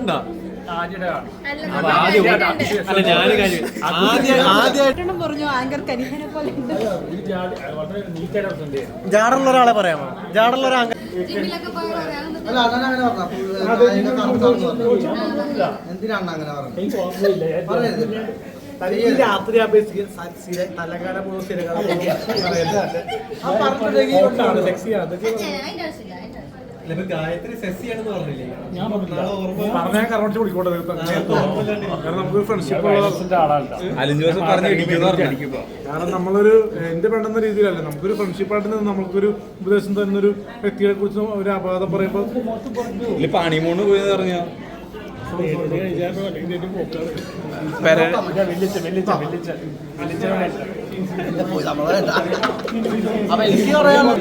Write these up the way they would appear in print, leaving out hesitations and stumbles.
കണ്ടിട്ടുണ്ടോ? ജാടുള്ള ഒരാളെ പറയാമോ? ജാടുള്ള ഒരു എന്തിനാണ് അങ്ങനെ രാത്രി അപേക്ഷിച്ച് തലകാല ഗായത്രി സെക്സിയാണെന്ന് പറഞ്ഞില്ലേ? ഞാൻ പറഞ്ഞാൽ കറണ്ട് കുടിക്കോട്ടെ, കാരണം നമുക്ക് ഫ്രണ്ട്ഷിപ്പ് കാരണം നമ്മളൊരു എന്റെ പെട്ടെന്ന രീതിയിലല്ല, നമുക്കൊരു ഫ്രണ്ട്ഷിപ്പായിട്ട് നമുക്കൊരു ഉപദേശം തരുന്നൊരു വ്യക്തിയെ കുറിച്ച് ഒരു അപകടം പറയുമ്പോൾ പണിമൂണ് പോയെന്ന് പറഞ്ഞാ അപ്പൊ എനിക്ക് പറയാമോ?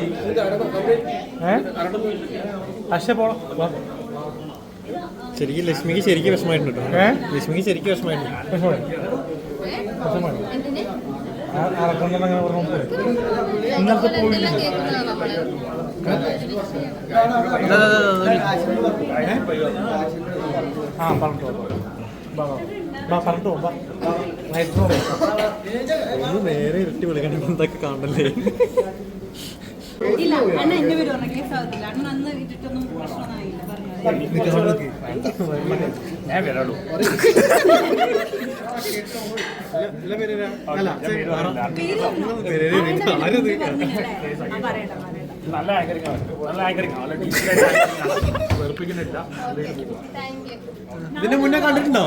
ശരിക്കും ലക്ഷ്മിക്ക് ശരിക്കും വിഷമായിട്ടുണ്ട്. ലക്ഷ്മിക്ക് ശരിക്കും വിഷമായിട്ടുണ്ട്. ഇന്നത്തെ നേരെ ഇരട്ടി വിളിക്കണം എന്തൊക്കെ കാണണ്ടല്ലേ? ഇല്ല അണ്ണ എന്റെ പേര് പറഞ്ഞ കേസ് ആവത്തില്ല. അണ്ണൻ അന്ന് ഇട്ടിട്ടൊന്നും പ്രശ്നമായില്ല നല്ല വെറുപ്പിക്കുന്നില്ല. ഇതിന്റെ മുന്നേ കണ്ടിട്ടുണ്ടോ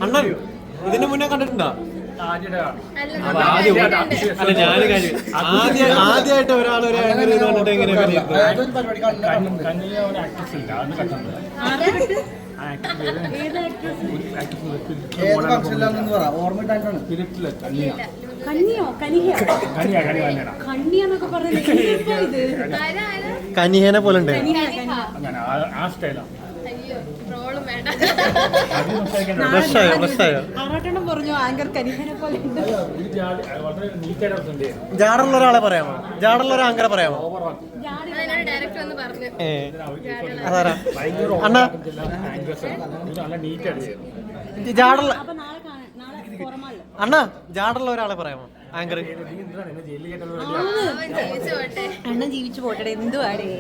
അണ്ണൻ? ഇതിന്റെ മുന്നേ കണ്ടിട്ടുണ്ടോ? അല്ല ഞാന് കാര്യം ആദ്യമായിട്ട് ഒരാൾ ഒരു ആങ്കർ ചെയ്ത് കണ്ടിട്ട് എങ്ങനെ കനിഹേനെ പോലെ ഉണ്ട്. പറഞ്ഞു ആങ്കർ കനിഹനെ പോലെ ജാടുള്ള ഒരാളെ പറയാമോ? ജാടുള്ള ഒരു ആങ്കറെ പറയാമോ? അതാരാ അണ്ണ? ജാടുള്ള അണ്ണ ജാടുള്ള ഒരാളെ പറയാമോ? ആങ്കർ അണ്ണൻ ജീവിച്ചു പോട്ടെ എന്തുവാടേ